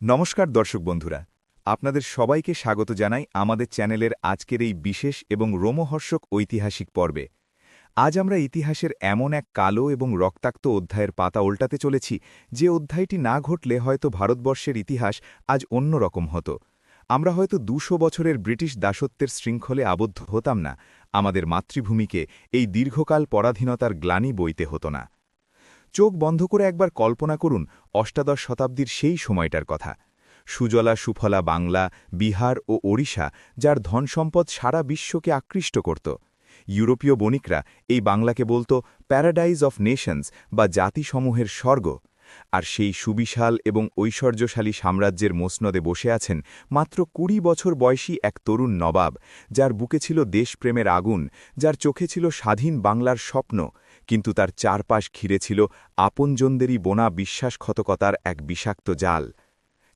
নমস্কার দর্শক বন্ধুরা, আপনাদের সবাইকে স্বাগত জানাই আমাদের চ্যানেলের আজকের এই বিশেষ এবং রোমহর্ষক ঐতিহাসিক পর্বে। আজ আমরা ইতিহাসের এমন এক কালো এবং রক্তাক্ত অধ্যায়ের পাতা উল্টাতে চলেছি, যে অধ্যায়টি না ঘটলে হয়তো ভারতবর্ষের ইতিহাস আজ অন্যরকম হতো। আমরা হয়তো ২০০ বছরের ব্রিটিশ দাসত্বের শৃঙ্খলে আবদ্ধ হতাম না, আমাদের মাতৃভূমিকে এই দীর্ঘকাল পরাধীনতার গ্লানি বইতে হতো না। চোখ বন্ধ করে একবার কল্পনা করুন অষ্টাদশ শতাব্দীর সেই সময়টার কথা। সুজলা সুফলা বাংলা, বিহার ও ওড়িশা, যার ধনসম্পদ সারা বিশ্বকে আকৃষ্ট করত। ইউরোপীয় বণিকরা এই বাংলাকে বলত প্যারাডাইজ অফ নেশনস বা জাতিসমূহের স্বর্গ। আর সেই সুবিশাল এবং ঐশ্বর্যশালী সাম্রাজ্যের মসনদে বসে আছেন মাত্র ২০ বছর বয়সী এক তরুণ নবাব, যার বুকে ছিল দেশপ্রেমের আগুন, যার চোখে ছিল স্বাধীন বাংলার স্বপ্ন, কিন্তু তার চারপাশ ঘিরে ছিল আপনজনদেরই বোনা বিশ্বাসঘাতকতার এক বিষাক্ত জাল।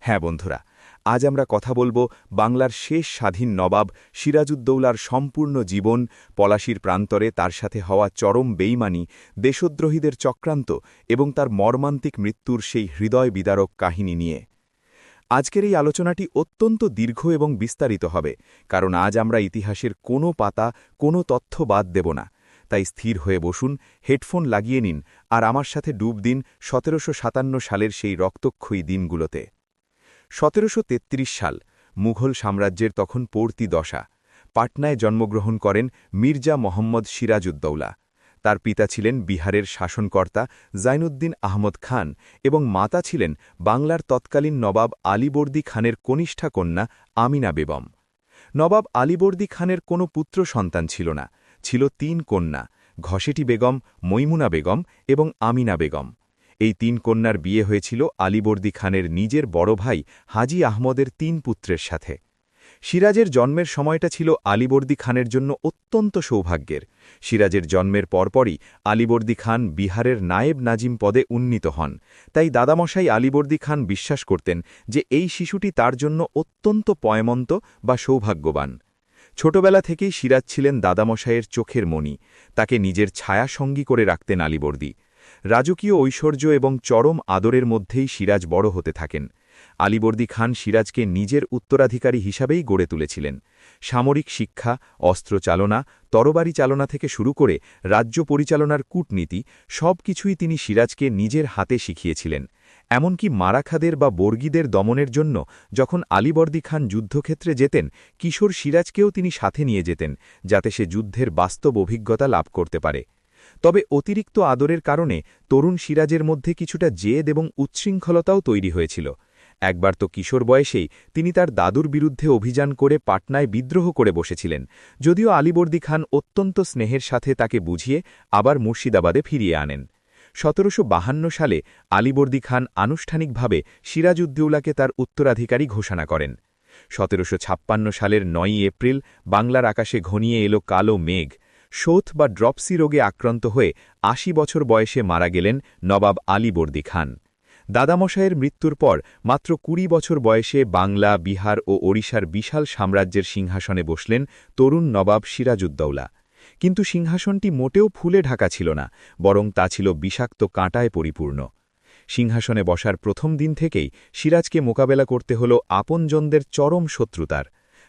হ্যাঁ বন্ধুরা, আজ আমরা কথা বলবো বাংলার শেষ স্বাধীন নবাব সিরাজউদ্দৌলার সম্পূর্ণ জীবন, পলাশির প্রান্তরে তার সাথে হওয়া চরম বেইমানি, দেশদ্রোহীদের চক্রান্ত এবং তার মর্মান্তিক মৃত্যুর সেই হৃদয় বিদারক কাহিনী নিয়ে। আজকের এই আলোচনাটি অত্যন্ত দীর্ঘ এবং বিস্তারিত হবে, কারণ আজ আমরা ইতিহাসের কোনো পাতা, কোনো তথ্য বাদ দেব না। তাই স্থির হয়ে বসুন, হেডফোন লাগিয়ে নিন আর আমার সাথে ডুব দিন ১৭৫৭ সালের সেই রক্তক্ষয়ী দিনগুলোতে। ১৭৩৩ সাল, মুঘল সাম্রাজ্যের তখন পড়তি দশা। পাটনায় জন্মগ্রহণ করেন মির্জা মোহাম্মদ সিরাজউদ্দৌলা। তার পিতা ছিলেন বিহারের শাসনকর্তা জাইনুদ্দিন আহমদ খান এবং মাতা ছিলেন বাংলার তৎকালীন নবাব আলীবর্দী খানের কনিষ্ঠা কন্যা আমিনা বেগম। নবাব আলীবর্দী খানের কোনো পুত্র সন্তান ছিল না, ছিল ৩ কন্যা: ঘসেটি বেগম, মৈমুনা বেগম এবং আমিনা বেগম। এই ৩ কন্যার বিয়ে হয়েছিল আলীবর্দী খানের নিজের বড় ভাই হাজী আহমদের ৩ পুত্রের সাথে। সিরাজের জন্মের সময়টা ছিল আলীবর্দী খানের জন্য অত্যন্ত সৌভাগ্যের। সিরাজের জন্মের পরপরই আলীবর্দী খান বিহারের নায়েব নাজিম পদে উন্নীত হন। তাই দাদামশাই আলীবর্দী খান বিশ্বাস করতেন যে এই শিশুটি তার জন্য অত্যন্ত পয়মন্ত বা সৌভাগ্যবান। ছোটবেলা থেকেই সিরাজ ছিলেন দাদামশাইয়ের চোখের মণি, তাকে নিজের ছায়াসঙ্গী করে রাখতেন আলীবর্দী। রাজকীয় ঐশ্বর্য এবং চরম আদরের মধ্যেই সিরাজ বড় হতে থাকেন। আলীবর্দী খান সিরাজকে নিজের উত্তরাধিকারী হিসাবেই গড়ে তুলেছিলেন। সামরিক শিক্ষা, অস্ত্র চালনা, তরবারি চালনা থেকে শুরু করে রাজ্য পরিচালনার কূটনীতি, সব কিছুই তিনি সিরাজকে নিজের হাতে শিখিয়েছিলেন। এমনকি মারাখাদের বা বর্গীদের দমনের জন্য যখন আলীবর্দী খান যুদ্ধক্ষেত্রে যেতেন, কিশোর সিরাজকেও তিনি সাথে নিয়ে যেতেন, যাতে সে যুদ্ধের বাস্তব অভিজ্ঞতা লাভ করতে পারে। তবে অতিরিক্ত আদরের কারণে তরুণ সিরাজের মধ্যে কিছুটা জেদ এবং উচ্ছৃঙ্খলতাও তৈরি হয়েছিল। একবার তো কিশোর বয়সেই তিনি তার দাদুর বিরুদ্ধে অভিযান করে পাটনায় বিদ্রোহ করে বসেছিলেন, যদিও আলীবর্দী খান অত্যন্ত স্নেহের সাথে তাকে বুঝিয়ে আবার মুর্শিদাবাদে ফিরিয়ে আনেন। ১৭৫২ সালে আলীবর্দী খান আনুষ্ঠানিকভাবে সিরাজউদ্দৌলাকে তার উত্তরাধিকারী ঘোষণা করেন। ১৭৫৬ সালের ৯ই এপ্রিল বাংলার আকাশে ঘনিয়ে এলো কালো মেঘ। শোথ বা ড্রপসি রোগে আক্রান্ত হয়ে ৮০ বছর বয়সে মারা গেলেন নবাব আলীবর্দী খান। দাদামশায়ের মৃত্যুর পর মাত্র ২০ বছর বয়সে বাংলা, বিহার ও ওড়িশার বিশাল সাম্রাজ্যের সিংহাসনে বসলেন তরুণ নবাব সিরাজউদ্দৌলা। কিন্তু সিংহাসনটি মোটেও ফুলে ঢাকা ছিল না, বরং তা ছিল বিষাক্ত কাঁটায় পরিপূর্ণ। সিংহাসনে বসার প্রথম দিন থেকেই সিরাজকে মোকাবেলা করতে হল আপনজনদের চরম শত্রুতার।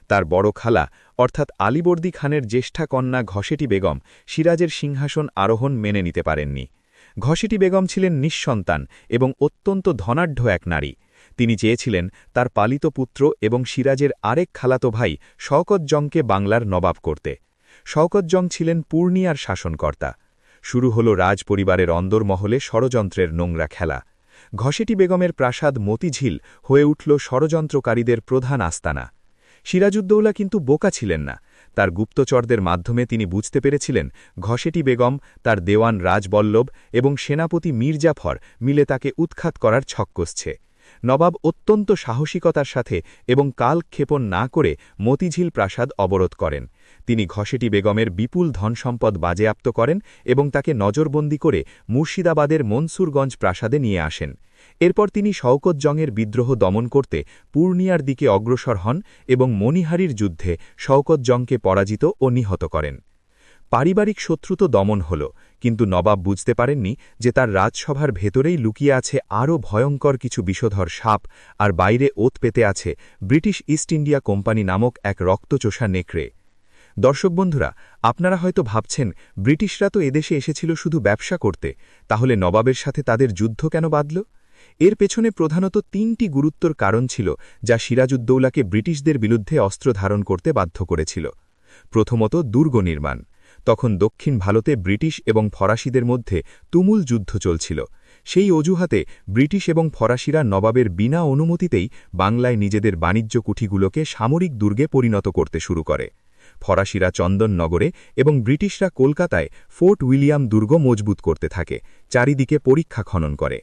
তার বড় খালা অর্থাৎ আলীবর্দী খানের জ্যেষ্ঠা কন্যা ঘসেটি বেগম সিরাজের সিংহাসন আরোহণ মেনে নিতে পারেননি। ঘসেটি বেগম ছিলেন নিঃসন্তান এবং অত্যন্ত ধনাঢ্য এক নারী। তিনি চেয়েছিলেন তার পালিত পুত্র এবং সিরাজের আরেক খালাতো ভাই শওকত জংকে বাংলার নবাব করতে। শওকত জং ছিলেন পূর্ণিয়ার শাসনকর্তা। শুরু হল রাজ পরিবারের অন্দরমহলে ষড়যন্ত্রের নোংরা খেলা। ঘসেটি বেগমের প্রাসাদ মতিঝিল হয়ে উঠল ষড়যন্ত্রকারীদের প্রধান আস্তানা। সিরাজউদ্দৌলা কিন্তু বোকা ছিলেন না। তার গুপ্তচরদের মাধ্যমে তিনি বুঝতে পেরেছিলেন ঘসেটি বেগম, তার দেওয়ান রাজবল্লভ এবং সেনাপতি মীর জাফর মিলে তাকে উৎখাত করার ছক কষছে। নবাব অত্যন্ত সাহসিকতার সাথে এবং কালক্ষেপণ না করে মতিঝিল প্রাসাদ অবরোধ করেন। তিনি ঘসেটি বেগমের বিপুল ধনসম্পদ বাজেয়াপ্ত করেন এবং তাকে নজরবন্দি করে মুর্শিদাবাদের মনসুরগঞ্জ প্রাসাদে নিয়ে আসেন। এরপর তিনি শওকত জংয়ের বিদ্রোহ দমন করতে পূর্ণিয়ার দিকে অগ্রসর হন এবং মণিহারির যুদ্ধে শওকত জংকে পরাজিত ও নিহত করেন। পারিবারিক শত্রু তো দমন হল, কিন্তু নবাব বুঝতে পারেননি যে তার রাজসভার ভেতরেই লুকিয়ে আছে আরও ভয়ঙ্কর কিছু বিষধর সাপ, আর বাইরে ওত পেতে আছে ব্রিটিশ ইস্ট ইন্ডিয়া কোম্পানি নামক এক রক্তচোষা নেকড়ে। দর্শক বন্ধুরা, আপনারা হয়তো ভাবছেন, ব্রিটিশরা তো এদেশে এসেছিল শুধু ব্যবসা করতে, তাহলে নবাবের সাথে তাদের যুদ্ধ কেন বাধল? এর পেছনে প্রধানত ৩টি গুরুত্বর কারণ ছিল যা সিরাজউদ্দৌলাকে ব্রিটিশদের বিরুদ্ধে অস্ত্র ধারণ করতে বাধ্য করেছিল। প্রথমত, দুর্গ নির্মাণ। তখন দক্ষিণ ভারতে ব্রিটিশ এবং ফরাসিদের মধ্যে তুমুল যুদ্ধ চলছিল। সেই অজুহাতে ব্রিটিশ এবং ফরাসিরা নবাবের বিনা অনুমতিতেই বাংলায় নিজেদের বাণিজ্য কুঠিগুলোকে সামরিক দুর্গে পরিণত করতে শুরু করে। ফরাসিরা চন্দননগরে এবং ব্রিটিশরা কলকাতায় ফোর্ট উইলিয়াম দুর্গ মজবুত করতে থাকে, চারিদিকে পরীক্ষা খনন করে।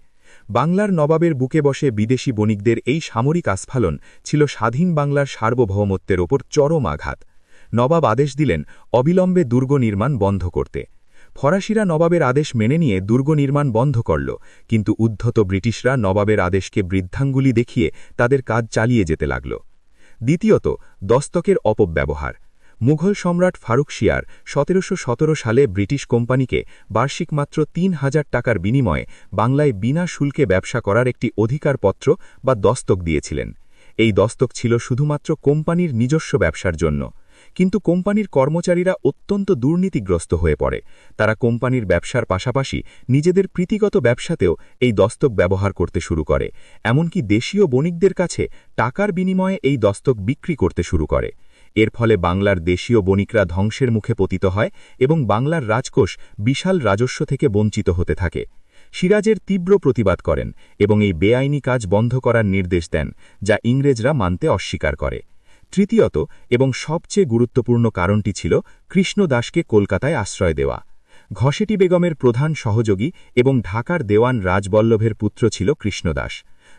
বাংলার নবাবের বুকে বসে বিদেশি বণিকদের এই সামরিক আস্ফালন ছিল স্বাধীন বাংলার সার্বভৌমত্বের ওপর চরম আঘাত। নবাব আদেশ দিলেন অবিলম্বে দুর্গ নির্মাণ বন্ধ করতে। ফরাসিরা নবাবের আদেশ মেনে নিয়ে দুর্গ নির্মাণ বন্ধ করল, কিন্তু উদ্ধত ব্রিটিশরা নবাবের আদেশকে বৃদ্ধাঙ্গুলি দেখিয়ে তাদের কাজ চালিয়ে যেতে লাগল। দ্বিতীয়ত, দস্তকের অপব্যবহার। মুঘল সম্রাট ফারুক শিয়ার ১৭১৭ সালে ব্রিটিশ কোম্পানিকে বার্ষিক মাত্র ৩,০০০ টাকার বিনিময়ে বাংলায় বিনা শুল্কে ব্যবসা করার একটি অধিকারপত্র বা দস্তক দিয়েছিলেন। এই দস্তক ছিল শুধুমাত্র কোম্পানির নিজস্ব ব্যবসার জন্য, কিন্তু কোম্পানির কর্মচারীরা অত্যন্ত দুর্নীতিগ্রস্ত হয়ে পড়ে। তারা কোম্পানির ব্যবসার পাশাপাশি নিজেদের প্রীতিগত ব্যবসাতেও এই দস্তক ব্যবহার করতে শুরু করে, এমনকি দেশীয় বণিকদের কাছে টাকার বিনিময়ে এই দস্তক বিক্রি করতে শুরু করে। এর ফলে বাংলার দেশীয় বণিকরা ধ্বংসের মুখে পতিত হয় এবং বাংলার রাজকোষ বিশাল রাজস্ব থেকে বঞ্চিত হতে থাকে। সিরাজের তীব্র প্রতিবাদ করেন এবং এই বেআইনি কাজ বন্ধ করার নির্দেশ দেন, যা ইংরেজরা মানতে অস্বীকার করে। তৃতীয়ত এবং সবচেয়ে গুরুত্বপূর্ণ কারণটি ছিল কৃষ্ণদাসকে কলকাতায় আশ্রয় দেওয়া। ঘসেটি বেগমের প্রধান সহযোগী এবং ঢাকার দেওয়ান রাজবল্লভের পুত্র ছিল কৃষ্ণদাস।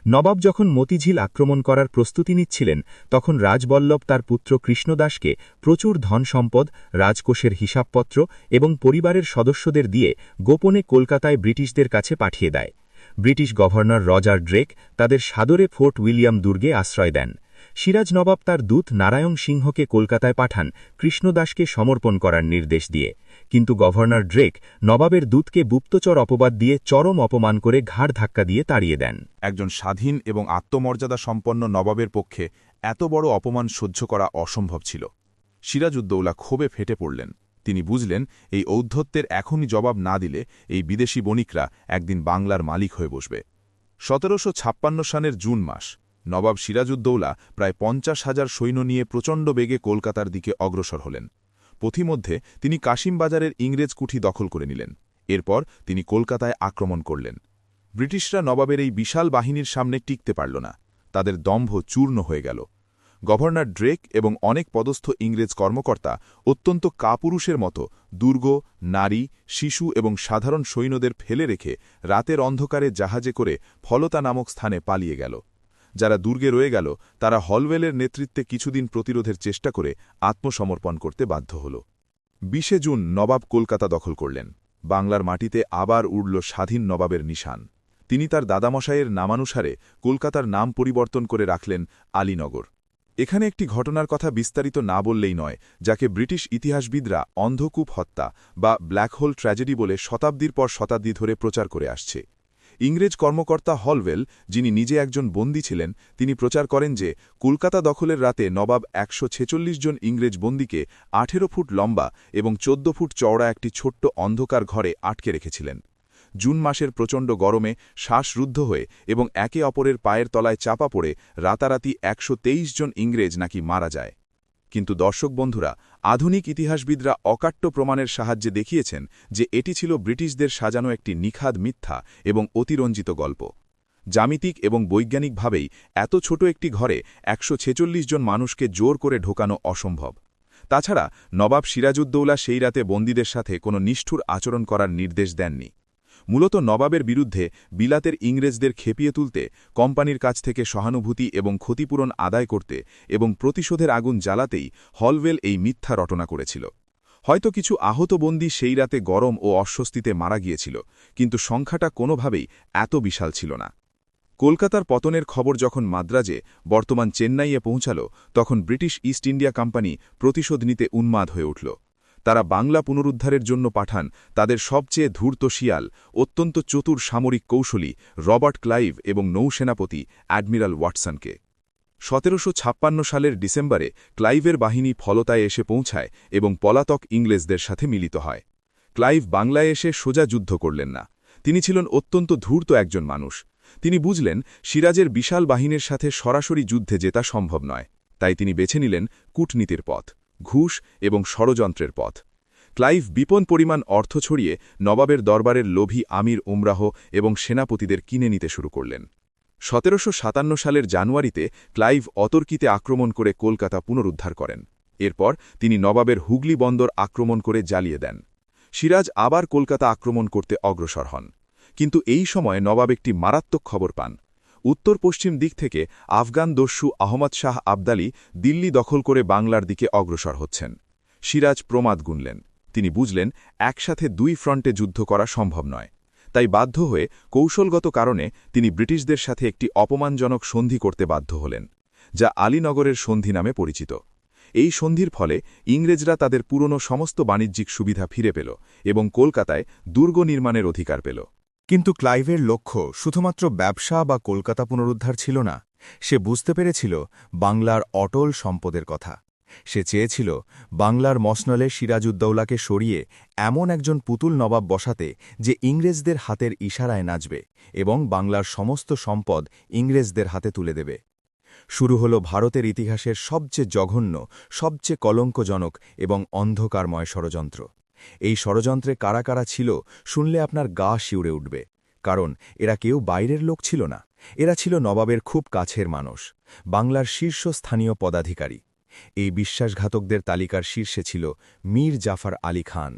নবাব যখন মতিঝিল আক্রমণ করার প্রস্তুতি নিচ্ছিলেন, তখন রাজবল্লভ তার পুত্র কৃষ্ণদাসকে প্রচুর ধন সম্পদ, রাজকোষের হিসাবপত্র এবং পরিবারের সদস্যদের দিয়ে গোপনে কলকাতায় ব্রিটিশদের কাছে পাঠিয়ে দেয়। ব্রিটিশ গভর্নর রজার ড্রেক তাদের সাদরে ফোর্ট উইলিয়াম দুর্গে আশ্রয় দেন। সিরাজ নবাব তার দূত নারায়ণ সিংহকে কলকাতায় পাঠান কৃষ্ণদাসকে সমর্পণ করার নির্দেশ দিয়ে, কিন্তু গভর্নর ড্রেক নবাবের দূতকে গুপ্তচর অপবাদ দিয়ে চরম অপমান করে ঘাড় ধাক্কা দিয়ে তাড়িয়ে দেন। একজন স্বাধীন এবং আত্মমর্যাদা সম্পন্ন নবাবের পক্ষে এত বড় অপমান সহ্য করা অসম্ভব ছিল। সিরাজউদ্দৌলা ক্ষোভে ফেটে পড়লেন। তিনি বুঝলেন, এই ঔদ্ধত্যের এখনই জবাব না দিলে এই বিদেশি বণিকরা একদিন বাংলার মালিক হয়ে বসবে। ১৭৫৬ সালের জুন মাস, নবাব সিরাজউদ্দৌলা প্রায় ৫০,০০০ সৈন্য নিয়ে প্রচণ্ড বেগে কলকাতার দিকে অগ্রসর হলেন। পথিমধ্যে তিনি কাশিমবাজারের ইংরেজ কুঠি দখল করে নিলেন। এরপর তিনি কলকাতায় আক্রমণ করলেন। ব্রিটিশরা নবাবের এই বিশাল বাহিনীর সামনে টিকতে পারল না। তাদের দম্ভ চূর্ণ হয়ে গেল। গভর্নর ড্রেক এবং অনেক পদস্থ ইংরেজ কর্মকর্তা অত্যন্ত কাপুরুষের মতো দুর্গ, নারী, শিশু এবং সাধারণ সৈন্যদের ফেলে রেখে রাতের অন্ধকারে জাহাজে করে ফলতা নামক স্থানে পালিয়ে গেল। যারা দুর্গে রয়ে গেল, তারা হলওয়েলের নেতৃত্বে কিছুদিন প্রতিরোধের চেষ্টা করে আত্মসমর্পণ করতে বাধ্য হল। ২০ জুন নবাব কলকাতা দখল করলেন। বাংলার মাটিতে আবার উড়ল স্বাধীন নবাবের নিশান। তিনি তার দাদামশাইয়ের নামানুসারে কলকাতার নাম পরিবর্তন করে রাখলেন আলীনগর। এখানে একটি ঘটনার কথা বিস্তারিত না বললেই নয়, যাকে ব্রিটিশ ইতিহাসবিদরা অন্ধকূপ হত্যা বা ব্ল্যাক হোল ট্র্যাজেডি বলে শতাব্দীর পর শতাব্দী ধরে প্রচার করে আসছে। ইংরেজ কর্মকর্তা হলওয়েল, যিনি নিজে একজন বন্দী ছিলেন, তিনি প্রচার করেন যে কলকাতা দখলের রাতে নবাব ১৪৬ জন ইংরেজ বন্দীকে ১৮ ফুট লম্বা এবং ১৪ ফুট চওড়া একটি ছোট্ট অন্ধকার ঘরে আটকে রেখেছিলেন। জুন মাসের প্রচণ্ড গরমে শ্বাসরুদ্ধ হয়ে এবং একে অপরের পায়ের তলায় চাপা পড়ে রাতারাতি ১২৩ জন ইংরেজ নাকি মারা যায়। কিন্তু দর্শক বন্ধুরা, আধুনিক ইতিহাসবিদরা অকাট্য প্রমাণের সাহায্যে দেখিয়েছেন যে এটি ছিল ব্রিটিশদের সাজানো একটি নিখাদ মিথ্যা এবং অতিরঞ্জিত গল্প। জ্যামিতিক এবং বৈজ্ঞানিকভাবেই এত ছোট একটি ঘরে ১৪৬ জন মানুষকে জোর করে ঢোকানো অসম্ভব। তাছাড়া নবাব সিরাজউদ্দৌলা সেই রাতে বন্দীদের সাথে কোনো নিষ্ঠুর আচরণ করার নির্দেশ দেননি। মূলত নবাবের বিরুদ্ধে বিলাতের ইংরেজদের খেপিয়ে তুলতে, কোম্পানির কাছ থেকে সহানুভূতি এবং ক্ষতিপূরণ আদায় করতে এবং প্রতিশোধের আগুন জ্বালাতেই হলওয়েল এই মিথ্যা রটনা করেছিল। হয়তো কিছু আহত বন্দী সেই রাতে গরম ও অস্বস্তিতে মারা গিয়েছিল, কিন্তু সংখ্যাটা কোনোভাবেই এত বিশাল ছিল না। কলকাতার পতনের খবর যখন মাদ্রাজে, বর্তমান চেন্নাইয়ে পৌঁছাল, তখন ব্রিটিশ ইস্ট ইন্ডিয়া কোম্পানি প্রতিশোধ নিতে উন্মাদ হয়ে উঠল। তারা বাংলা পুনরুদ্ধারের জন্য পাঠান তাদের সবচেয়ে ধূর্ত শিয়াল, অত্যন্ত চতুর সামরিক কৌশলী রবার্ট ক্লাইভ এবং নৌসেনাপতি অ্যাডমিরাল ওয়াটসনকে। 1756 সালের ডিসেম্বরে ক্লাইভের বাহিনী ফলতায় এসে পৌঁছায় এবং পলাতক ইংরেজদের সাথে মিলিত হয়। ক্লাইভ বাংলায় এসে সোজা যুদ্ধ করলেন না। তিনি ছিলেন অত্যন্ত ধূর্ত একজন মানুষ। তিনি বুঝলেন সিরাজের বিশাল বাহিনীর সাথে সরাসরি যুদ্ধে জেতা সম্ভব নয়, তাই তিনি বেছে নিলেন কূটনীতির পথ, ঘুষ এবং ষড়যন্ত্রের পথ। ক্লাইভ বিপুল পরিমাণ অর্থ ছড়িয়ে নবাবের দরবারের লোভী আমির উমরাহ এবং সেনাপতিদের কিনে নিতে শুরু করলেন। 1757 সালের জানুয়ারিতে ক্লাইভ অতর্কিতে আক্রমণ করে কলকাতা পুনরুদ্ধার করেন। এরপর তিনি নবাবের হুগলি বন্দর আক্রমণ করে জ্বালিয়ে দেন। সিরাজ আবার কলকাতা আক্রমণ করতে অগ্রসর হন। কিন্তু এই সময় নবাব একটি মারাত্মক খবর পান। উত্তর পশ্চিম দিক থেকে আফগান দস্যু আহমদ শাহ আবদালি দিল্লি দখল করে বাংলার দিকে অগ্রসর হচ্ছেন। সিরাজ প্রমাদ গুনলেন। তিনি বুঝলেন একসাথে দুই ফ্রন্টে যুদ্ধ করা সম্ভব নয়। তাই বাধ্য হয়ে কৌশলগত কারণে তিনি ব্রিটিশদের সাথে একটি অপমানজনক সন্ধি করতে বাধ্য হলেন, যা আলীনগরের সন্ধি নামে পরিচিত। এই সন্ধির ফলে ইংরেজরা তাদের পুরনো সমস্ত বাণিজ্যিক সুবিধা ফিরে পেল এবং কলকাতায় দুর্গ নির্মাণের অধিকার পেল। কিন্তু ক্লাইভের লক্ষ্য শুধুমাত্র ব্যবসা বা কলকাতা পুনরুদ্ধার ছিল না। সে বুঝতে পেরেছিল বাংলার অটল সম্পদের কথা। সে চেয়েছিল বাংলার মসনলে সিরাজউদ্দৌলাকে সরিয়ে এমন একজন পুতুল নবাব বসাতে যে ইংরেজদের হাতের ইশারায় নাচবে এবং বাংলার সমস্ত সম্পদ ইংরেজদের হাতে তুলে দেবে। শুরু হল ভারতের ইতিহাসের সবচেয়ে জঘন্য, সবচেয়ে কলঙ্কজনক এবং অন্ধকারময় ষড়যন্ত্র। এই ষড়যন্ত্রে কারা কারা ছিল শুনলে আপনার গা শিউরে উঠবে, কারণ এরা কেউ বাইরের লোক ছিল না। এরা ছিল নবাবের খুব কাছের মানুষ, বাংলার শীর্ষস্থানীয় পদাধিকারী। এই বিশ্বাসঘাতকদের তালিকার শীর্ষে ছিল মীর জাফর আলী খান।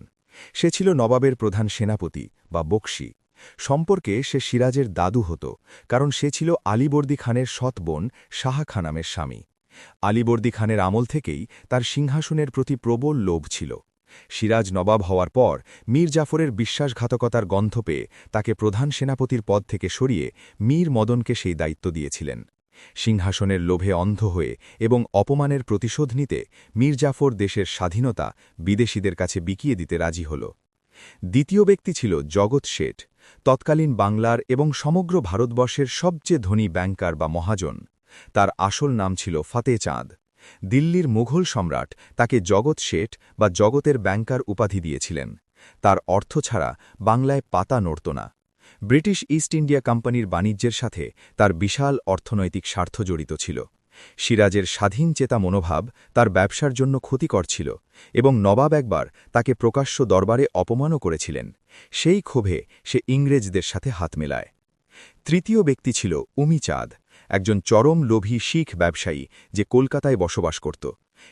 সে ছিল নবাবের প্রধান সেনাপতি বা বকশী। সম্পর্কে সে সিরাজের দাদু হতো, কারণ সে ছিল আলীবর্দী খানের সৎ বোন শাহ খানামের স্বামী। আলীবর্দী খানের আমল থেকেই তার সিংহাসনের প্রতি প্রবল লোভ ছিল। সিরাজ নবাব হওয়ার পর মীর জাফরের বিশ্বাসঘাতকতার গন্ধ পেয়ে তাকে প্রধান সেনাপতির পদ থেকে সরিয়ে মীর মদনকে সেই দায়িত্ব দিয়েছিলেন। সিংহাসনের লোভে অন্ধ হয়ে এবং অপমানের প্রতিশোধ নিতে মীর জাফর দেশের স্বাধীনতা বিদেশিদের কাছে বিকিয়ে দিতে রাজি হল। দ্বিতীয় ব্যক্তি ছিল জগৎ শেঠ, তৎকালীন বাংলার এবং সমগ্র ভারতবর্ষের সবচেয়ে ধনী ব্যাংকার বা মহাজন। তার আসল নাম ছিল ফতেহ চাঁদ। দিল্লির মুঘল সম্রাট তাকে জগৎ শেঠ বা জগতের ব্যাংকার উপাধি দিয়েছিলেন। তার অর্থ ছাড়া বাংলায় পাতা নড়ত না। ব্রিটিশ ইস্ট ইন্ডিয়া কোম্পানির বাণিজ্যের সাথে তার বিশাল অর্থনৈতিক স্বার্থ জড়িত ছিল। সিরাজের স্বাধীন চেতা মনোভাব তার ব্যবসার জন্য ক্ষতিকর ছিল এবং নবাব একবার তাকে প্রকাশ্য দরবারে অপমানও করেছিলেন। সেই ক্ষোভে সে ইংরেজদের সাথে হাত মেলায়। তৃতীয় ব্যক্তি ছিল উমিচাঁদ, একজন চরম লোভী শিখ ব্যবসায়ী যে কলকাতায় বসবাস করত।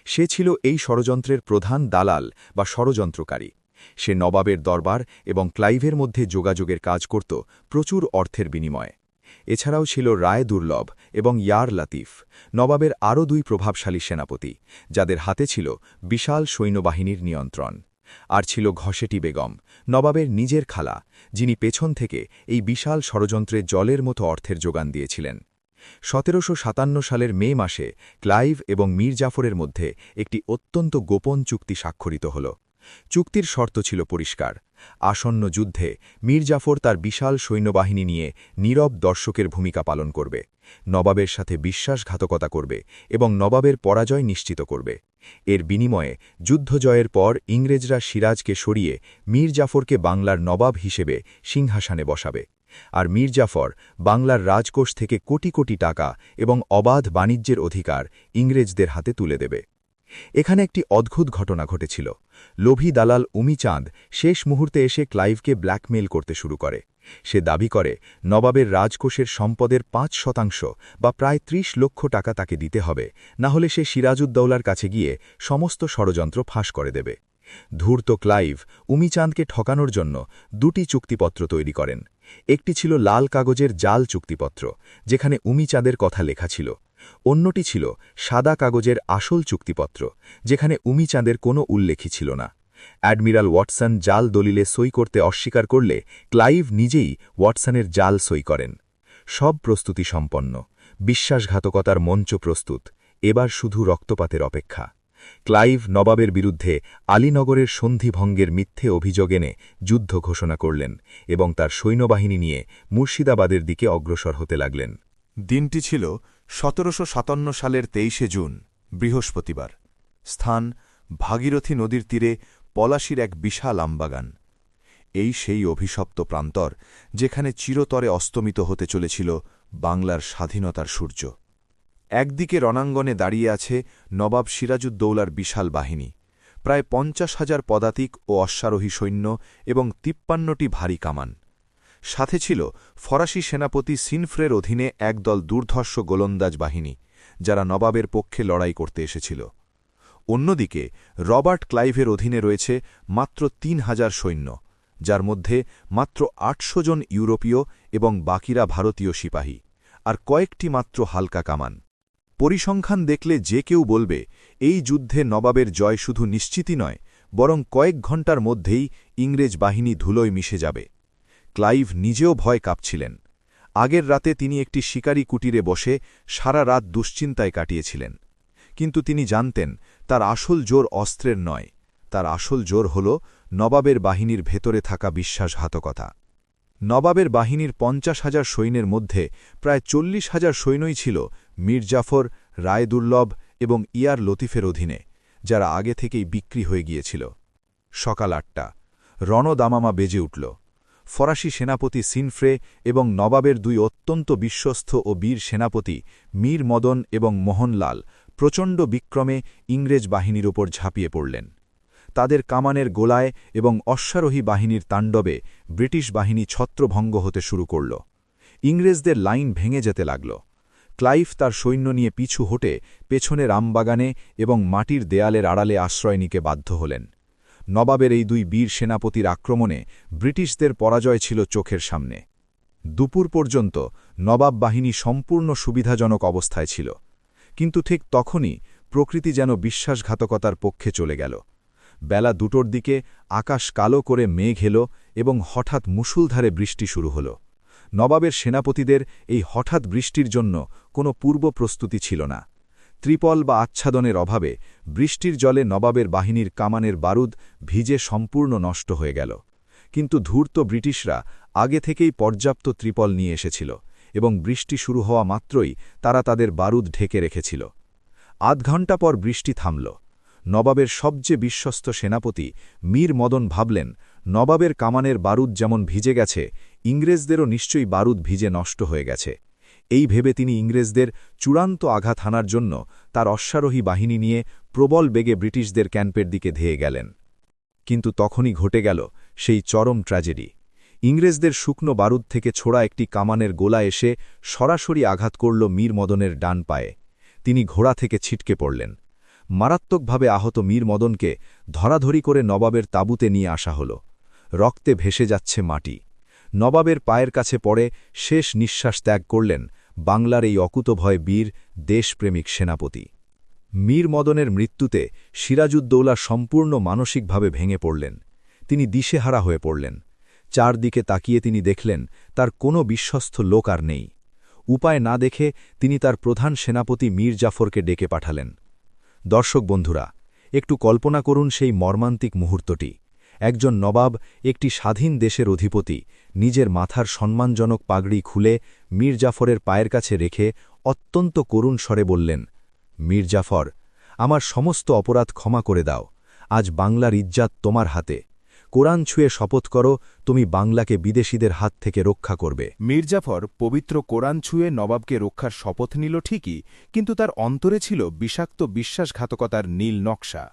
সে ছিল এই ষড়যন্ত্রের প্রধান দালাল বা ষড়যন্ত্রকারী। সে নবাবের দরবার এবং ক্লাইভের মধ্যে যোগাযোগের কাজ করত প্রচুর অর্থের বিনিময়ে। এছাড়াও ছিল রায় দুর্লভ এবং ইয়ার লতিফ, নবাবের আরও দুই প্রভাবশালী সেনাপতি, যাদের হাতে ছিল বিশাল সৈন্যবাহিনীর নিয়ন্ত্রণ। আর ছিল ঘসেটি বেগম, নবাবের নিজের খালা, যিনি পেছন থেকে এই বিশাল ষড়যন্ত্রে জলের মতো অর্থের যোগান দিয়েছিলেন। 1757 সালের মে মাসে ক্লাইভ এবং মীর জাফরের মধ্যে একটি অত্যন্ত গোপন চুক্তি স্বাক্ষরিত হল। চুক্তির শর্ত ছিল পরিষ্কার। আসন্ন যুদ্ধে মীর জাফর তার বিশাল সৈন্যবাহিনী নিয়ে নীরব দর্শকের ভূমিকা পালন করবে, নবাবের সাথে বিশ্বাসঘাতকতা করবে এবং নবাবের পরাজয় নিশ্চিত করবে। এর বিনিময়ে যুদ্ধ জয়ের পর ইংরেজরা সিরাজকে সরিয়ে মীর জাফরকে বাংলার নবাব হিসেবে সিংহাসনে বসাবে, আর মীর জাফর বাংলার রাজকোষ থেকে কোটি কোটি টাকা এবং অবাধ বাণিজ্যের অধিকার ইংরেজদের হাতে তুলে দেবে। এখানে একটি অদ্ভুত ঘটনা ঘটেছিল। লোভী দালাল উমিচাঁদ শেষ মুহূর্তে এসে ক্লাইভকে ব্ল্যাকমেইল করতে শুরু করে। সে দাবি করে নবাবের রাজকোষের সম্পদের ৫% বা প্রায় ৩০ লক্ষ টাকা তাকে দিতে হবে, না হলে সে সিরাজউদ্দৌলার কাছে গিয়ে সমস্ত ষড়যন্ত্র ফাঁস করে দেবে। ধূর্ত ক্লাইভ উমিচাঁদকে ঠকানোর জন্য দুটি চুক্তিপত্র তৈরি করেন। একটি ছিল লাল কাগজের জাল চুক্তিপত্র, যেখানে উমিচাঁদের কথা লেখা ছিল। অন্যটি ছিল সাদা কাগজের আসল চুক্তিপত্র, যেখানে উমিচাঁদের কোনো উল্লেখই ছিল না। অ্যাডমিরাল ওয়াটসন জাল দলিলে সই করতে অস্বীকার করলে ক্লাইভ নিজেই ওয়াটসনের জাল সই করেন। সব প্রস্তুতি সম্পন্ন, বিশ্বাসঘাতকতার মঞ্চ প্রস্তুত, এবার শুধু রক্তপাতের অপেক্ষা। ক্লাইভ নবাবের বিরুদ্ধে আলীনগরের সন্ধিভঙ্গের মিথ্যে অভিযোগ এনে যুদ্ধ ঘোষণা করলেন এবং তার সৈন্যবাহিনী নিয়ে মুর্শিদাবাদের দিকে অগ্রসর হতে লাগলেন। দিনটি ছিল ১৭৫৭ সালের ২৩ জুন, বৃহস্পতিবার। স্থান ভাগীরথী নদীর তীরে পলাশীর এক বিশাল আমবাগান। এই সেই অভিশপ্ত প্রান্তর যেখানে চিরতরে অস্তমিত হতে চলেছিল বাংলার স্বাধীনতার সূর্য। একদিকে রণাঙ্গনে দাঁড়িয়ে আছে নবাব সিরাজউদ্দৌলার বিশাল বাহিনী, প্রায় ৫০,০০০ পদাতিক ও অশ্বারোহী সৈন্য এবং ৫৩টি ভারী কামান। সাথে ছিল ফরাসি সেনাপতি সিনফ্রের অধীনে একদল দুর্ধর্ষ গোলন্দাজ বাহিনী, যারা নবাবের পক্ষে লড়াই করতে এসেছিল। অন্যদিকে রবার্ট ক্লাইভের অধীনে রয়েছে মাত্র ৩,০০০ সৈন্য, যার মধ্যে মাত্র ৮০০ জন ইউরোপীয় এবং বাকিরা ভারতীয় সিপাহী, আর কয়েকটি মাত্র হালকা কামান। পরিসংখ্যান দেখলে যে কেউ বলবে এই যুদ্ধে নবাবের জয় শুধু নিশ্চিতই নয়, বরং কয়েক ঘণ্টার মধ্যেই ইংরেজ বাহিনী ধুলোয় মিশে যাবে। ক্লাইভ নিজেও ভয় কাঁপছিলেন। আগের রাতে তিনি একটি শিকারী কুটিরে বসে সারা রাত দুশ্চিন্তায় কাটিয়েছিলেন। কিন্তু তিনি জানতেন তার আসল জোর অস্ত্রের নয়, তার আসল জোর হল নবাবের বাহিনীর ভেতরে থাকা বিশ্বাসঘাতকতা। নবাবের বাহিনীর ৫০,০০০ সৈন্যের মধ্যে প্রায় ৪০,০০০ সৈন্যই ছিল মীর জাফর, রায়দুর্লভ এবং ইয়ার লতিফের অধীনে, যারা আগে থেকেই বিক্রি হয়ে গিয়েছিল। সকাল ৮টা, রণদামামা বেজে উঠল। ফরাসি সেনাপতি সিনফ্রে এবং নবাবের দুই অত্যন্ত বিশ্বস্ত ও বীর সেনাপতি মীর মদন এবং মোহনলাল প্রচণ্ড বিক্রমে ইংরেজ বাহিনীর ওপর ঝাঁপিয়ে পড়লেন। তাদের কামানের গোলায় এবং অশ্বারোহী বাহিনীর তাণ্ডবে ব্রিটিশ বাহিনী ছত্রভঙ্গ হতে শুরু করল। ইংরেজদের লাইন ভেঙে যেতে লাগল। ক্লাইভ তার সৈন্য নিয়ে পিছু হটে পেছনের আমবাগানে এবং মাটির দেয়ালের আড়ালে আশ্রয় নিতে বাধ্য হলেন। নবাবের এই দুই বীর সেনাপতির আক্রমণে ব্রিটিশদের পরাজয় ছিল চোখের সামনে। দুপুর পর্যন্ত নবাব বাহিনী সম্পূর্ণ সুবিধাজনক অবস্থায় ছিল, কিন্তু ঠিক তখনই প্রকৃতি যেন বিশ্বাসঘাতকতার পক্ষে চলে গেল। বেলা ২টোর দিকে আকাশ কালো করে মেঘ এলো এবং হঠাৎ মুষলধারে বৃষ্টি শুরু হল। নবাবের সেনাপতিদের এই হঠাৎ বৃষ্টির জন্য কোনো পূর্ব প্রস্তুতি ছিল না। ত্রিপল বা আচ্ছাদনের অভাবে বৃষ্টির জলে নবাবের বাহিনীর কামানের বারুদ ভিজে সম্পূর্ণ নষ্ট হয়ে গেল। কিন্তু ধূর্ত ব্রিটিশরা আগে থেকেই পর্যাপ্ত ত্রিপল নিয়ে এসেছিল এবং বৃষ্টি শুরু হওয়া মাত্রই তারা তাদের বারুদ ঢেকে রেখেছিল। আধ ঘণ্টা পর বৃষ্টি থামল। নবাবের সবচেয়ে বিশ্বস্ত সেনাপতি মীর মদন ভাবলেন, নবাবের কামানের বারুদ যেমন ভিজে গেছে, ইংরেজদেরও নিশ্চয়ই বারুদ ভিজে নষ্ট হয়ে গেছে। এই ভেবে তিনি ইংরেজদের চূড়ান্ত আঘাত হানার জন্য তার অশ্বারোহী বাহিনী নিয়ে প্রবল বেগে ব্রিটিশদের ক্যাম্পের দিকে ধেয়ে গেলেন। কিন্তু তখনই ঘটে গেল সেই চরম ট্র্যাজেডি। ইংরেজদের শুকনো বারুদ থেকে ছোড়া একটি কামানের গোলা এসে সরাসরি আঘাত করল মীর মদনের ডান পায়ে। তিনি ঘোড়া থেকে ছিটকে পড়লেন। মারাত্মকভাবে আহত মীর মদনকে ধরাধরি করে নবাবের তাঁবুতে নিয়ে আসা হল। রক্তে ভেসে যাচ্ছে মাটি। নবাবের পায়ের কাছে পড়ে শেষ নিঃশ্বাস ত্যাগ করলেন বাংলার এই অকুতভয় বীর দেশপ্রেমিক সেনাপতি। মীর মদনের মৃত্যুতে সিরাজউদ্দৌলা সম্পূর্ণ মানসিকভাবে ভেঙে পড়লেন। তিনি দিশেহারা হয়ে পড়লেন। চারদিকে তাকিয়ে তিনি দেখলেন তার কোনো বিশ্বস্ত লোক আর নেই। উপায় না দেখে তিনি তার প্রধান সেনাপতি মীর জাফরকে ডেকে পাঠালেন। দর্শক বন্ধুরা, একটু কল্পনা করুন সেই মর্মান্তিক মুহূর্তটি। একজন নবাব, একটি স্বাধীন দেশের অধিপতি, নিজের মাথার সম্মানজনক পাগড়ি খুলে মীর জাফরের পায়ের কাছে রেখে অত্যন্ত করুণ স্বরে বললেন, মীর জাফর, আমার সমস্ত অপরাধ ক্ষমা করে দাও। আজ বাংলার ইজ্জাত তোমার হাতে। কোরআন ছুঁয়ে শপথ করো তুমি বাংলাকে বিদেশীদের হাত থেকে রক্ষা করবে। মীর জাফর পবিত্র কোরআন ছুঁয়ে নবাবকে রক্ষার শপথ নিল ঠিকই, কিন্তু তার অন্তরে ছিল বিষাক্ত বিশ্বাসঘাতকতার নীল নকশা।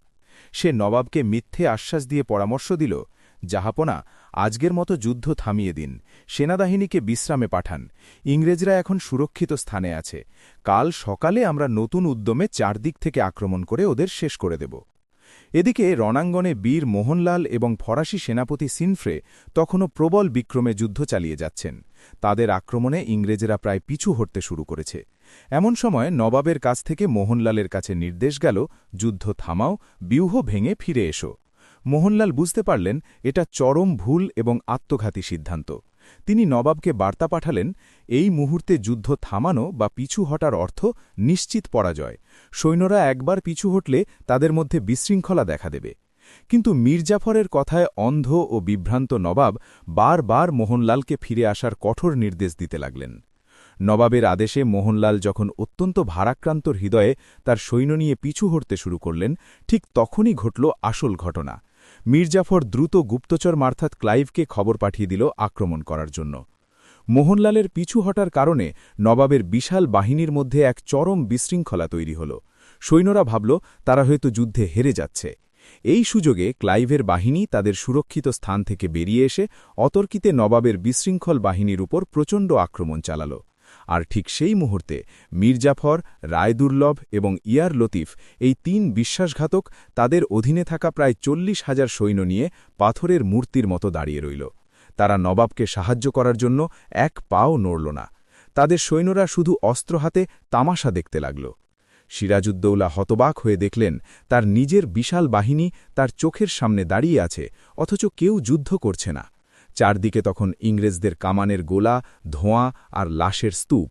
সে নবাবকে মিথ্যে আশ্বাস দিয়ে পরামর্শ দিল, জাহাপনা, আজকের মতো যুদ্ধ থামিয়ে দিন, সেনাবাহিনীকে বিশ্রামে পাঠান। ইংরেজরা এখন সুরক্ষিত স্থানে আছে। কাল সকালে আমরা নতুন উদ্যমে চারদিক থেকে আক্রমণ করে ওদের শেষ করে দেব। এদিকে রণাঙ্গনে বীর মোহনলাল এবং ফরাসি সেনাপতি সিনফ্রে তখনও প্রবল বিক্রমে যুদ্ধ চালিয়ে যাচ্ছেন। তাদের আক্রমণে ইংরেজরা প্রায় পিছু হটতে শুরু করেছে। এমন সময় নবাবের কাছ থেকে মোহনলালের কাছে নির্দেশ গেল, যুদ্ধ থামাও, ব্যূহ ভেঙে ফিরে এসো। মোহনলাল বুঝতে পারলেন এটা চরম ভুল এবং আত্মঘাতী সিদ্ধান্ত। তিনি নবাবকে বার্তা পাঠালেন, এই মুহূর্তে যুদ্ধ থামানো বা পিছু হটার অর্থ নিশ্চিত পরাজয়। সৈন্যরা একবার পিছু হটলে তাদের মধ্যে বিশৃঙ্খলা দেখা দেবে। কিন্তু মীর জাফরের কথায় অন্ধ ও বিভ্রান্ত নবাব বারবার মোহনলালকে ফিরে আসার কঠোর নির্দেশ দিতে লাগলেন। নবাবের আদেশে মোহনলাল যখন অত্যন্ত ভারাক্রান্ত হৃদয়ে তার সৈন্য নিয়ে পিছু হটতে শুরু করলেন, ঠিক তখনই ঘটল আসল ঘটনা। মীর জাফর দ্রুত গুপ্তচর মারফত ক্লাইভকে খবর পাঠিয়ে দিল আক্রমণ করার জন্য। মোহনলালের পিছু হটার কারণে নবাবের বিশাল বাহিনীর মধ্যে এক চরম বিশৃঙ্খলা তৈরি হল। সৈন্যরা ভাবল তারা হয়তো যুদ্ধে হেরে যাচ্ছে। এই সুযোগে ক্লাইভের বাহিনী তাদের সুরক্ষিত স্থান থেকে বেরিয়ে এসে অতর্কিতে নবাবের বিশৃঙ্খল বাহিনীর উপর প্রচণ্ড আক্রমণ চালাল। আর ঠিক সেই মুহূর্তে মীর জাফর, রায়দুর্লভ এবং ইয়ার লতিফ, এই ৩ বিশ্বাসঘাতক তাদের অধীনে থাকা প্রায় ৪০,০০০ সৈন্য নিয়ে পাথরের মূর্তির মতো দাঁড়িয়ে রইল। তারা নবাবকে সাহায্য করার জন্য এক পাও নড়ল না। তাদের সৈন্যরা শুধু অস্ত্র হাতে তামাশা দেখতে লাগল। সিরাজউদ্দৌলা হতবাক হয়ে দেখলেন তার নিজের বিশাল বাহিনী তার চোখের সামনে দাঁড়িয়ে আছে, অথচ কেউ যুদ্ধ করছে না। চারদিকে তখন ইংরেজদের কামানের গোলা, ধোঁয়া আর লাশের স্তূপ।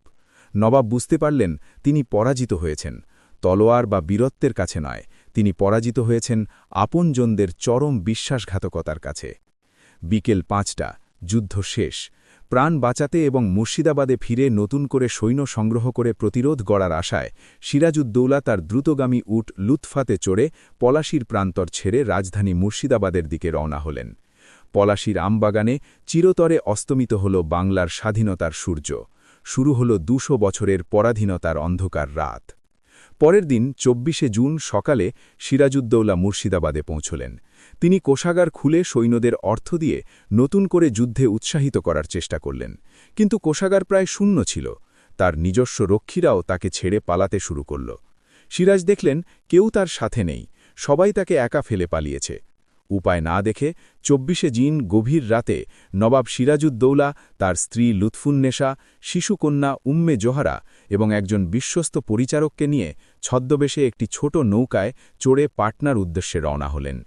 নবাব বুঝতে পারলেন তিনি পরাজিত হয়েছেন, তলোয়ার বা বীরত্বের কাছে নয়, তিনি পরাজিত হয়েছেন আপনজনদের চরম বিশ্বাসঘাতকতার কাছে। বিকেল ৫টা, যুদ্ধ শেষ। প্রাণ বাঁচাতে এবং মুর্শিদাবাদে ফিরে নতুন করে সৈন্য সংগ্রহ করে প্রতিরোধ গড়ার আশায় সিরাজউদ্দৌলা তার দ্রুতগামী উট লুৎফাতে চড়ে পলাশীর প্রান্তর ছেড়ে রাজধানী মুর্শিদাবাদের দিকে রওনা হলেন। পলাশীর আমবাগানে চিরতরে অস্তমিত হল বাংলার স্বাধীনতার সূর্য। শুরু হল ২০০ বছরের পরাধীনতার অন্ধকার রাত। পরের দিন ২৪শে জুন সকালে সিরাজউদ্দৌলা মুর্শিদাবাদে পৌঁছলেন। তিনি কোষাগার খুলে সৈন্যদের অর্থ দিয়ে নতুন করে যুদ্ধে উৎসাহিত করার চেষ্টা করলেন, কিন্তু কোষাগার প্রায় শূন্য ছিল। তার নিজস্ব রক্ষীরাও তাকে ছেড়ে পালাতে শুরু করল। সিরাজ দেখলেন কেউ তার সাথে নেই, সবাই তাকে একা ফেলে পালিয়েছে। উপায় না দেখে ২৪শে জিন গভীর রাতে নবাব সিরাজউদ্দৌলা তার স্ত্রী লুৎফুন্নেসা, শিশুকন্যা উম্মে জোহারা এবং একজন বিশ্বস্ত পরিচারককে নিয়ে ছদ্মবেশে একটি ছোট নৌকায় চড়ে পাটনার উদ্দেশ্যে রওনা হলেন।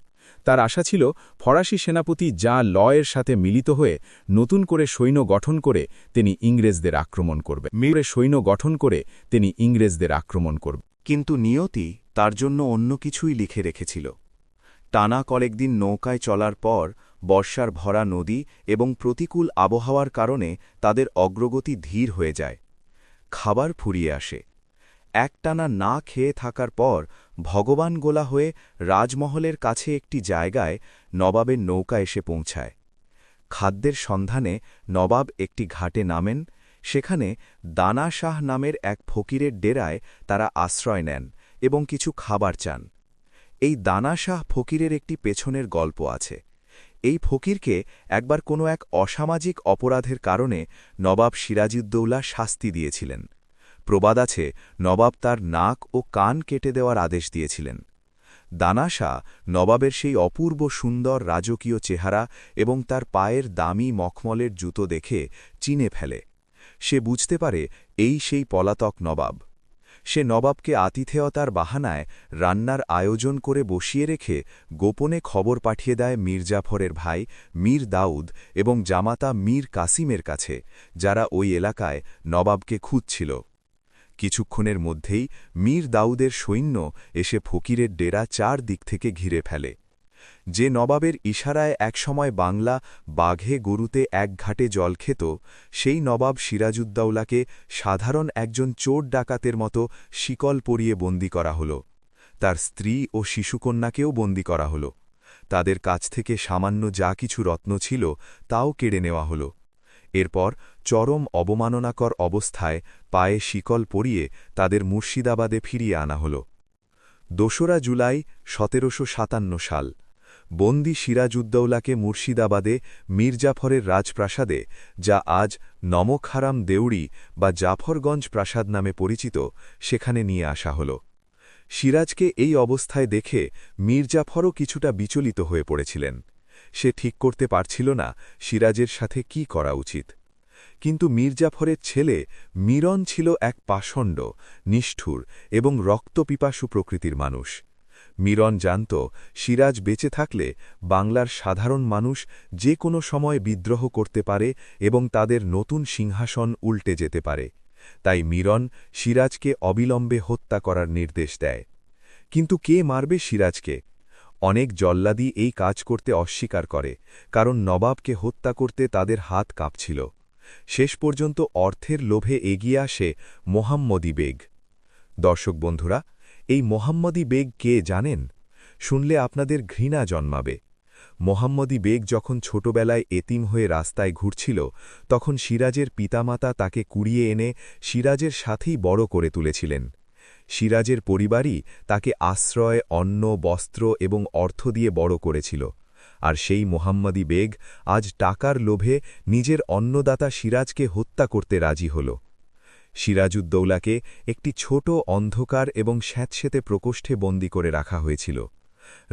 তার আশা ছিল ফরাসি সেনাপতি জা লয়ের সাথে মিলিত হয়ে নতুন করে সৈন্য গঠন করে তিনি ইংরেজদের আক্রমণ করবে। কিন্তু নিয়তি তার জন্য অন্য কিছুই লিখে রেখেছিল। টানা কয়েকদিন নৌকায় চলার পর বর্ষার ভরা নদী এবং প্রতিকূল আবহাওয়ার কারণে তাদের অগ্রগতি ধীর হয়ে যায়। খাবার ফুরিয়ে আসে। একটানা না খেয়ে থাকার পর ভগবান গোলা হয়ে রাজমহলের কাছে একটি জায়গায় নবাবের নৌকা এসে পৌঁছায়। খাদ্যের সন্ধানে নবাব একটি ঘাটে নামেন। সেখানে দানা শাহ নামের এক ফকিরের ডেরায় তারা আশ্রয় নেন এবং কিছু খাবার চান। এই দানা শাহ ফকিরের একটি পেছনের গল্প আছে। এই ফকিরকে একবার কোনো এক অসামাজিক অপরাধের কারণে নবাব সিরাজউদ্দৌলা শাস্তি দিয়েছিলেন। প্রবাদ আছে নবাব তার নাক ও কান কেটে দেওয়ার আদেশ দিয়েছিলেন। দানা শাহ নবাবের সেই অপূর্ব সুন্দর রাজকীয় চেহারা এবং তার পায়ের দামি মখমলের জুতো দেখে চিনে ফেলে। সে বুঝতে পারে এই সেই পলাতক নবাব। সে নবাবকে আতিথেয়তার বাহানায় রান্নার আয়োজন করে বসিয়ে রেখে গোপনে খবর পাঠিয়ে দেয় মীর জাফরের ভাই মীর দাউদ এবং জামাতা মীর কাসিমের কাছে, যারা ওই এলাকায় নবাবকে খুঁজছিল। কিছুক্ষণের মধ্যেই মীর দাউদের সৈন্য এসে ফকিরের ডেরা ৪ দিক থেকে ঘিরে ফেলে। যে নবাবের ইশারায় একসময় বাংলা বাঘে গরুতে এক ঘাটে জল খেত, সেই নবাব সিরাজউদ্দৌলাকে সাধারণ একজন চোর ডাকাতের মতো শিকল পরিয়ে বন্দী করা হল। তার স্ত্রী ও শিশুকন্যাকেও বন্দী করা হল। তাদের কাছ থেকে সামান্য যা কিছু রত্ন ছিল তাও কেড়ে নেওয়া হল। এরপর চরম অবমাননাকর অবস্থায় পায়ে শিকল পরিয়ে তাদের মুর্শিদাবাদে ফিরিয়ে আনা হল। ২রা জুলাই ১৭৫৭ সাল বন্দী সিরাজউদ্দৌলাকে মুর্শিদাবাদে মীর জাফরের রাজপ্রাসাদে, যা আজ নমকহারাম দেউড়ি বা জাফরগঞ্জ প্রাসাদ নামে পরিচিত, সেখানে নিয়ে আসা হল। সিরাজকে এই অবস্থায় দেখে মীর জাফরও কিছুটা বিচলিত হয়ে পড়েছিলেন। সে ঠিক করতে পারছিল না সিরাজের সাথে কি করা উচিত। কিন্তু মীর জাফরের ছেলে মিরন ছিল এক পাষণ্ড, নিষ্ঠুর এবং রক্তপিপাসু প্রকৃতির মানুষ। মিরন জানত সিরাজ বেঁচে থাকলে বাংলার সাধারণ মানুষ যে কোনো সময় বিদ্রোহ করতে পারে এবং তাদের নতুন সিংহাসন উল্টে যেতে পারে। তাই মিরন সিরাজকে অবিলম্বে হত্যা করার নির্দেশ দেয়। কিন্তু কে মারবে সিরাজকে? অনেক জল্লাদি এই কাজ করতে অস্বীকার করে, কারণ নবাবকে হত্যা করতে তাদের হাত কাঁপছিল। শেষ পর্যন্ত অর্থের লোভে এগিয়ে আসে মোহাম্মদী বেগ। দর্শক বন্ধুরা, এই মোহাম্মদী বেগ কে জানেন? শুনলে আপনাদের ঘৃণা জন্মাবে। মোহাম্মদী বেগ যখন ছোটবেলায় এতিম হয়ে রাস্তায় ঘুরছিল, তখন সিরাজের পিতামাতা তাকে কুড়িয়ে এনে সিরাজের সাথেই বড় করে তুলেছিলেন। সিরাজের পরিবারই তাকে আশ্রয়, অন্ন, বস্ত্র এবং অর্থ দিয়ে বড় করেছিল। আর সেই মোহাম্মদী বেগ আজ টাকার লোভে নিজের অন্নদাতা সিরাজকে হত্যা করতে রাজি হল। সিরাজউদ্দৌলাকে একটি ছোট অন্ধকার এবং স্যাঁতসেঁতে প্রকোষ্ঠে বন্দী করে রাখা হয়েছিল।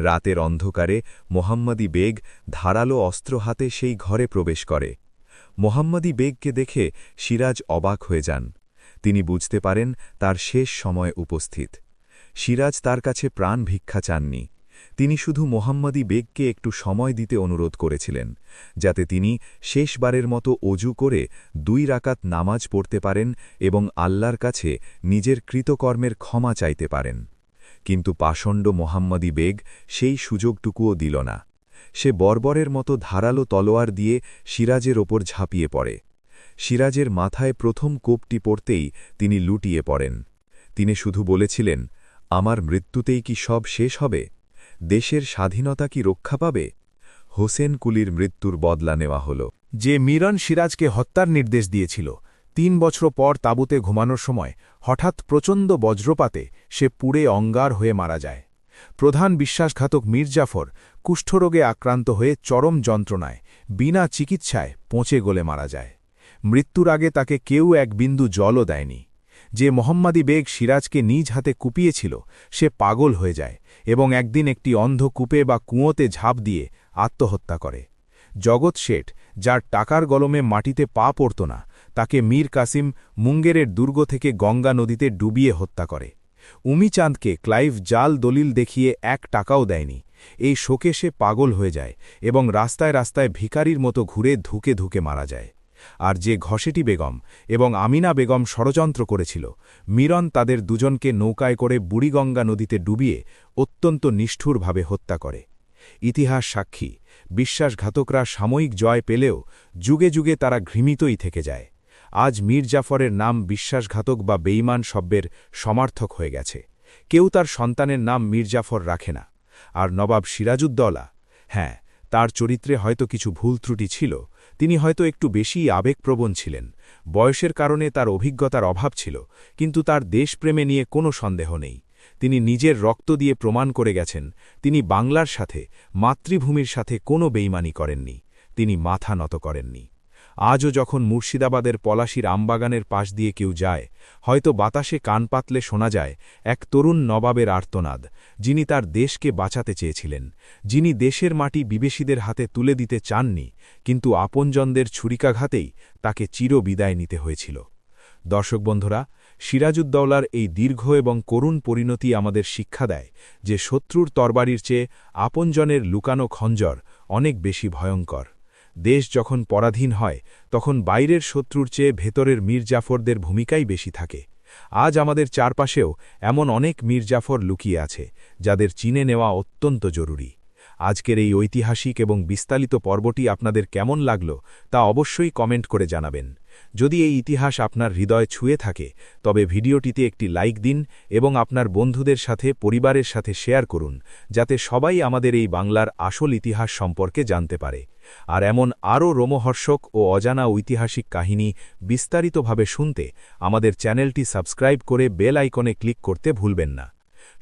রাতের অন্ধকারে মোহাম্মদী বেগ ধারালো অস্ত্র হাতে সেই ঘরে প্রবেশ করে। মোহাম্মদী বেগকে দেখে সিরাজ অবাক হয়ে যান। তিনি বুঝতে পারেন তার শেষ সময় উপস্থিত। সিরাজ তার কাছে প্রাণ ভিক্ষা চাননি। তিনি শুধু মোহাম্মদী বেগকে একটু সময় দিতে অনুরোধ করেছিলেন, যাতে তিনি শেষবারের মতো অজু করে 2 রাকাত নামাজ পড়তে পারেন এবং আল্লাহর কাছে নিজের কৃতকর্মের ক্ষমা চাইতে পারেন। কিন্তু পাষণ্ড মোহাম্মদী বেগ সেই সুযোগটুকুও দিল না। সে বর্বরের মতো ধারালো তলোয়ার দিয়ে সিরাজের ওপর ঝাঁপিয়ে পড়ে। সিরাজের মাথায় প্রথম কোপটি পড়তেই তিনি লুটিয়ে পড়েন। তিনি শুধু বলেছিলেন, আমার মৃত্যুতেই কি সব শেষ হবে? দেশের স্বাধীনতা কি রক্ষা পাবে? হোসেন কুলির মৃত্যুর বদলা নেওয়া হল। যে মিরন সিরাজকে হত্যার নির্দেশ দিয়েছিল, 3 বছর পর তাঁবুতে ঘুমানোর সময় হঠাৎ প্রচণ্ড বজ্রপাতে সে পুড়ে অঙ্গার হয়ে মারা যায়। প্রধান বিশ্বাসঘাতক মীর জাফর কুষ্ঠরোগে আক্রান্ত হয়ে চরম যন্ত্রণায় বিনা চিকিৎসায় পচে গলে মারা যায়। মৃত্যুর আগে তাকে কেউ এক বিন্দু জলও দেয়নি। যে মোহাম্মদী বেগ সিরাজকে নিজ হাতে কুপিয়েছিল, সে পাগল হয়ে যায় এবং একদিন একটি অন্ধ কূপে বা কুঁয়োতে ঝাঁপ দিয়ে আত্মহত্যা করে। জগৎ শেঠ, যার টাকার গলমে মাটিতে পা পড়ত না, তাকে মীর কাসিম মুঙ্গেরের দুর্গ থেকে গঙ্গা নদীতে ডুবিয়ে হত্যা করে। উমিচাঁদকে ক্লাইভ জাল দলিল দেখিয়ে 1 টাকাও দেয়নি। এই শোকে সে পাগল হয়ে যায় এবং রাস্তায় রাস্তায় ভিখারির মতো ঘুরে ধুকে ধুকে মারা যায়। আর যে ঘসেটি বেগম এবং আমিনা বেগম ষড়যন্ত্র করেছিল, মিরন তাদের দুজনকে নৌকায় করে বুড়িগঙ্গা নদীতে ডুবিয়ে অত্যন্ত নিষ্ঠুরভাবে হত্যা করে। ইতিহাস সাক্ষী, বিশ্বাসঘাতকরা সাময়িক জয় পেলেও যুগে যুগে তারা ঘৃণিতই থেকে যায়। আজ মীর জাফরের নাম বিশ্বাসঘাতক বা বেঈমান শব্দের সমার্থক হয়ে গেছে। কেউ তার সন্তানের নাম মীর জাফর রাখে না। আর নবাব সিরাজউদ্দৌলা, হ্যাঁ, তার চরিত্রে হয়তো কিছু ভুল ত্রুটি ছিল। তিনি হয়তো একটু বেশি আবেগপ্রবণ ছিলেন। বয়সের কারণে তার অভিজ্ঞতার অভাব ছিল, কিন্তু তার দেশপ্রেমে নিয়ে কোনো সন্দেহ নেই। তিনি নিজের রক্ত দিয়ে প্রমাণ করে গেছেন, তিনি বাংলার সাথে, মাতৃভূমির সাথে কোনো বেইমানি করেননি। তিনি মাথা নত করেননি। আজও যখন মুর্শিদাবাদের পলাশির আমবাগানের পাশ দিয়ে কেউ যায়, হয়তো বাতাসে কান পাতলে শোনা যায় এক তরুণ নবাবের আর্তনাদ, যিনি তার দেশকে বাঁচাতে চেয়েছিলেন, যিনি দেশের মাটি বিদেশীদের হাতে তুলে দিতে চাননি, কিন্তু আপনজনদের ছুরিকাঘাতেই তাকে চির বিদায় নিতে হয়েছিল। দর্শক বন্ধুরা, সিরাজউদ্দৌলার এই দীর্ঘ এবং করুণ পরিণতি আমাদের শিক্ষা দেয় যে শত্রুর তরবারির চেয়ে আপনজনের লুকানো খঞ্জর অনেক বেশি ভয়ঙ্কর। দেশ যখন পরাধীন হয়, তখন বাইরের শত্রুর চেয়ে ভেতরের মীর জাফরদের ভূমিকাই বেশি থাকে। আজ আমাদের চারপাশেও এমন অনেক মীর জাফর লুকিয়ে আছে, যাদের চিনে নেওয়া অত্যন্ত জরুরি। আজকের এই ঐতিহাসিক এবং বিস্তারিত পর্বটি আপনাদের কেমন লাগল তা অবশ্যই কমেন্ট করে জানাবেন। যদি এই ইতিহাস আপনার হৃদয় ছুঁয়ে থাকে, তবে ভিডিওটিতে একটি লাইক দিন এবং আপনার বন্ধুদের সাথে, পরিবারের সাথে শেয়ার করুন, যাতে সবাই আমাদের এই বাংলার আসল ইতিহাস সম্পর্কে জানতে পারে। আর এমন আরও রোমহর্ষক ও অজানা ঐতিহাসিক কাহিনী বিস্তারিতভাবে শুনতে আমাদের চ্যানেলটি সাবস্ক্রাইব করে বেল আইকনে ক্লিক করতে ভুলবেন না।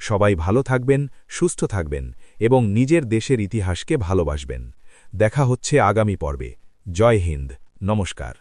সবাই ভালো থাকবেন, সুস্থ থাকবেন এবং নিজের দেশের ইতিহাসকে ভালোবাসবেন। দেখা হচ্ছে আগামী পর্বে। জয় হিন্দ, নমস্কার।